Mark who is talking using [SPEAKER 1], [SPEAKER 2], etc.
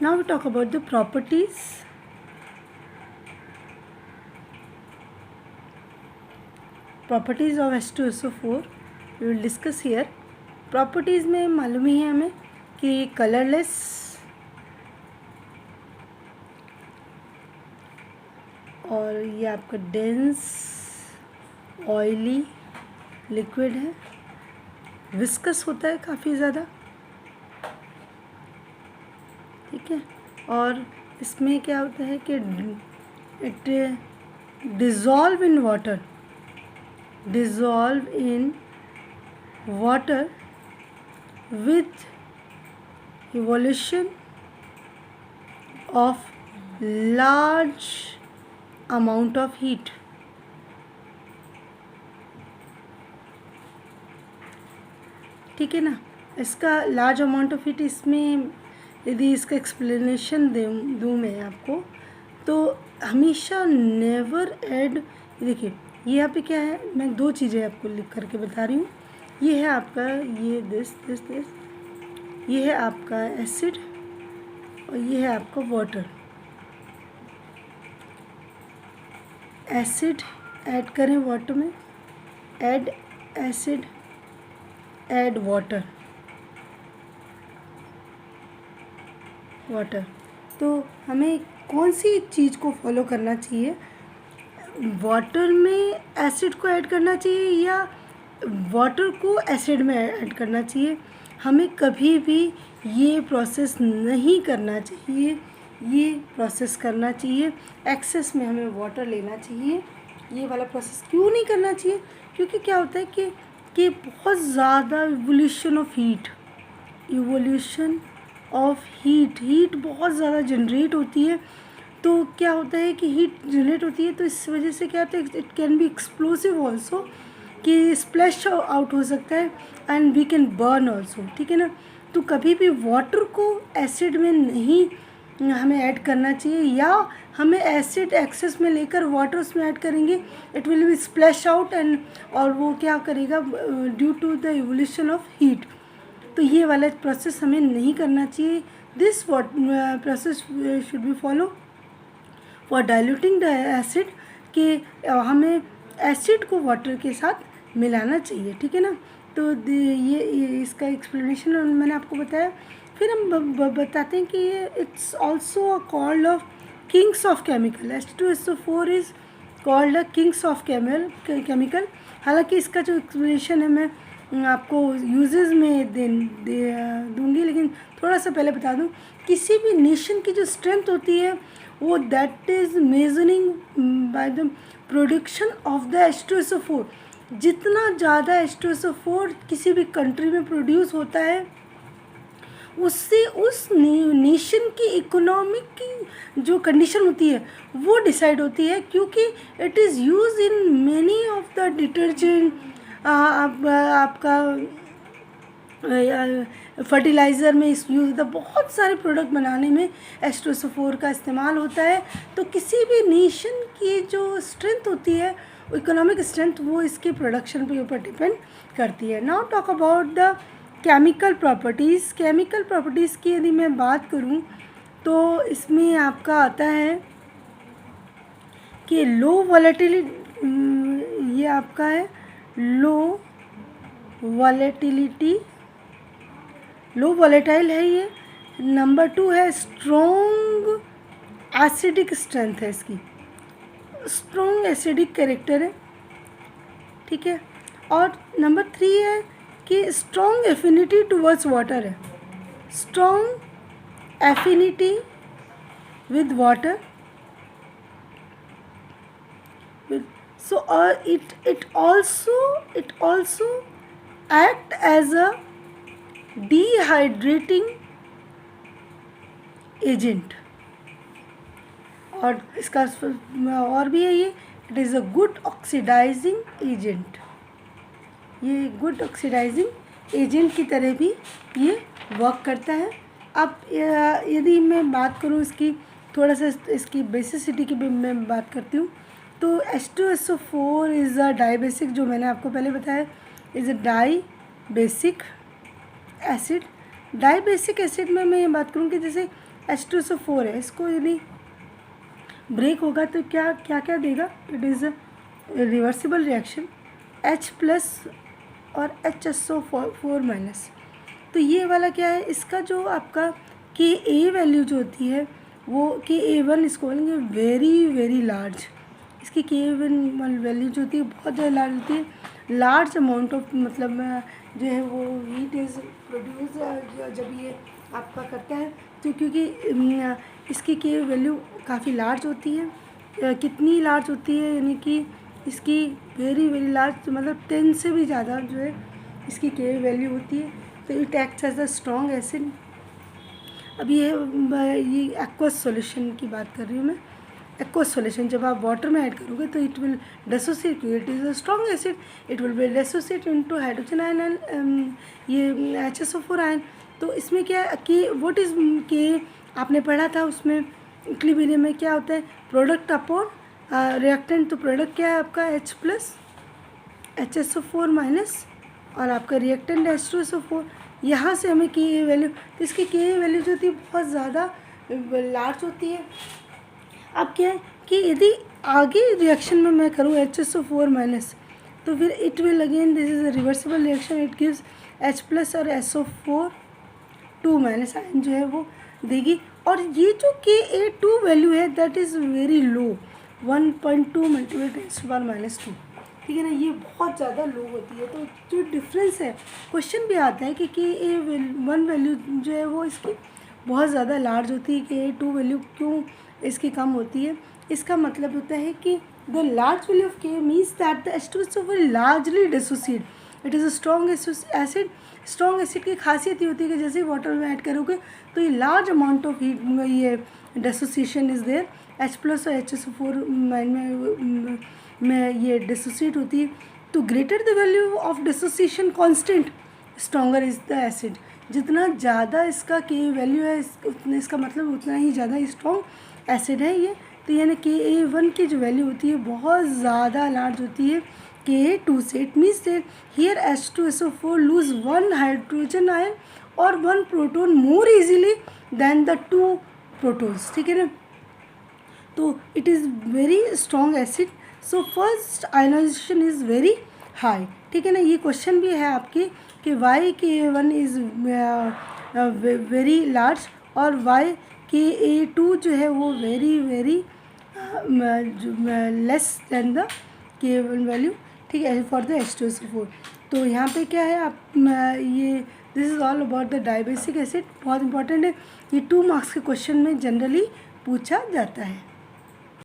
[SPEAKER 1] Now we talk about the properties. Properties of H2SO4 we will discuss here. Properties में मालूम ही है हमें कि कलरलेस, और ये आपका डेंस ऑयली लिक्विड है, विस्कस होता है काफ़ी ज़्यादा, ठीक है। और इसमें क्या होता है कि it dissolve in water, with evolution of large amount of heat. ठीक है ना। इसका लार्ज अमाउंट ऑफ हीट, इसमें यदि इसका एक्सप्लेनेशन दूँ मैं आपको, तो हमेशा नेवर ऐड, देखिए ये यहाँ पे क्या है, मैं दो चीज़ें आपको लिख करके बता रही हूँ। ये है आपका ये दिस, ये है आपका एसिड और ये है आपका वाटर। एसिड ऐड करें वाटर में, ऐड एसिड, ऐड वाटर, तो हमें कौन सी चीज़ को फॉलो करना चाहिए? वाटर में एसिड को ऐड करना चाहिए या वाटर को एसिड में ऐड करना चाहिए? हमें कभी भी ये प्रोसेस नहीं करना चाहिए, ये प्रोसेस करना चाहिए एक्सेस में हमें वाटर लेना चाहिए। ये वाला प्रोसेस क्यों नहीं करना चाहिए? क्योंकि क्या होता है कि बहुत ज़्यादा इवोल्यूशन ऑफ हीट बहुत ज़्यादा जनरेट होती है। तो क्या होता है कि हीट जनरेट होती है, तो इस वजह से क्या होता है, it can be explosive also, कि स्प्लैश आउट हो सकता है and we can burn also, ठीक है ना। तो कभी भी वाटर को एसिड में नहीं हमें ऐड करना चाहिए, या हमें एसिड एक्सेस में लेकर वाटर उसमें ऐड करेंगे, it will be splash out and, और वो क्या करेगा due to the evolution of heat. तो ये वाला प्रोसेस हमें नहीं करना चाहिए। This process should be follow for diluting the acid, कि हमें एसिड को वाटर के साथ मिलाना चाहिए, ठीक है ना। तो ये इसका एक्सप्लेनेशन मैंने आपको बताया। फिर हम बताते हैं कि ये it's also called off Kings of chemical. H2SO4 is called a Kings of chemical. हालांकि इसका जो एक्सप्लेनेशन है मैं आपको यूजेस में दूंगी, लेकिन थोड़ा सा पहले बता दूं, किसी भी नेशन की जो स्ट्रेंथ होती है वो that is measuring by the production of the H2SO4। जितना ज़्यादा H2SO4 किसी भी कंट्री में प्रोड्यूस होता है, उससे उस नेशन की इकोनॉमिक की जो कंडीशन होती है वो डिसाइड होती है, क्योंकि it is use in many of the detergent, आपका फर्टिलाइज़र में यूज़ होता है, बहुत सारे प्रोडक्ट बनाने में H2SO4 का इस्तेमाल होता है। तो किसी भी नेशन की जो स्ट्रेंथ होती है, इकोनॉमिक स्ट्रेंथ, वो इसके प्रोडक्शन पे ऊपर डिपेंड करती है। Now talk about the chemical properties. Chemical properties की यदि मैं बात करूं तो इसमें आपका आता है कि लो वॉलेटिलिटी, ये आपका है लो वॉलेटाइल है ये। नंबर 2 है स्ट्रॉन्ग एसिडिक स्ट्रेंथ है इसकी, स्ट्रॉन्ग एसिडिक कैरेक्टर है, ठीक है। और नंबर 3 है कि स्ट्रॉन्ग एफिनिटी टुवर्ड्स वाटर है, strong affinity with water, so it also act as a dehydrating agent। और इसका और भी है ये, it is a good oxidising agent. ये गुड ऑक्सीडाइजिंग एजेंट की तरह भी ये वर्क करता है। अब यदि मैं बात करूँ इसकी थोड़ा सा इसकी बेसिसिटी की भी मैं बात करती हूँ, तो H2SO4 इज़ अ डाइबेसिक, जो मैंने आपको पहले बताया, is a dibasic acid. Dibasic acid में मैं ये बात करूँ कि जैसे H2SO4 है, इसको यदि ब्रेक होगा तो क्या क्या क्या देगा, it is a reversible reaction H plus और HSO4 माइनस। तो ये वाला क्या है, इसका जो आपका Ka वैल्यू जो होती है वो Ka1 इसको बोलेंगे वेरी वेरी लार्ज। इसकी Ka1 वैल्यू जो होती है बहुत ज़्यादा लार्ज होती है, लार्ज अमाउंट ऑफ मतलब जो है वो हीट इज़ प्रोड्यूस जब ये आपका करता है, तो क्योंकि इसकी Ka वैल्यू काफ़ी लार्ज होती है। कितनी लार्ज होती है, यानी कि इसकी वेरी वेरी लार्ज मतलब 10 से भी ज़्यादा जो है इसकी Ka वैल्यू होती है। तो it acts as a strong acid. अब ये एक्वस सॉल्यूशन की बात कर रही हूँ मैं। एक्वस सॉल्यूशन जब आप वाटर में ऐड करोगे तो it will dissociate, it is a strong acid, it will B dissociate into hydrogen ion and ये HSO4 आयन। तो इसमें क्या कि व्हाट इज़ के आपने पढ़ा था उसमें इक्विलिब्रियम में क्या होता है, प्रोडक्ट अपॉन रिएक्टेंट। तो प्रोडक्ट क्या है आपका H प्लस HSO4 माइनस और आपका रिएक्टेंट H2SO4। यहाँ से हमें Ka वैल्यू, तो इसकी Ka वैल्यू जो होती है बहुत ज़्यादा लार्ज होती है। अब क्या है कि यदि आगे रिएक्शन में मैं करूँ HSO4 माइनस, तो फिर it will again this is a reversible reaction, it gives H plus और SO4 2 माइनस आयन जो है वो देगी। और ये जो Ka2 वैल्यू है दैट इज़ वेरी लो, 1.2 × 10⁻², ठीक है ना, ये बहुत ज़्यादा लो होती है। तो जो डिफरेंस है, क्वेश्चन भी आता है कि Ka1 वैल्यू जो है वो इसकी बहुत ज़्यादा लार्ज होती है, Ka2 वैल्यू क्यों इसकी कम होती है। इसका मतलब होता है कि the large value of Ka means that the H2SO4 largely dissociate, it is a strong acid. Strong acid की खासियत ये होती है कि जैसे ही वाटर में ऐड करोगे तो ये लार्ज अमाउंट ऑफ हीट ये dissociation is there, H plus और HSO4 में ये डिसोसिएट होती है। तो greater the value of dissociation constant stronger is the acid. जितना ज़्यादा इसका Ka वैल्यू है इसका मतलब उतना ही ज़्यादा स्ट्रॉन्ग एसिड है ये। तो यानी Ka1 की जो वैल्यू होती है बहुत ज़्यादा लार्ज होती है Ka2 से। It means that here H2SO4 lose 1 hydrogen ion और 1 proton more easily than the 2 protons, ठीक है ना। तो it is very strong acid, so first ionisation is very high, ठीक है ना। ये क्वेश्चन भी है आपके कि why Ka1 is very large और वाई Ka2 जो है वो very very less than the Ka1 value, ठीक है, फॉर द H2SO4। तो यहाँ पे क्या है आप ये this is all about the dibasic acid. बहुत इंपॉर्टेंट है, ये 2 मार्क्स के क्वेश्चन में जनरली पूछा जाता है।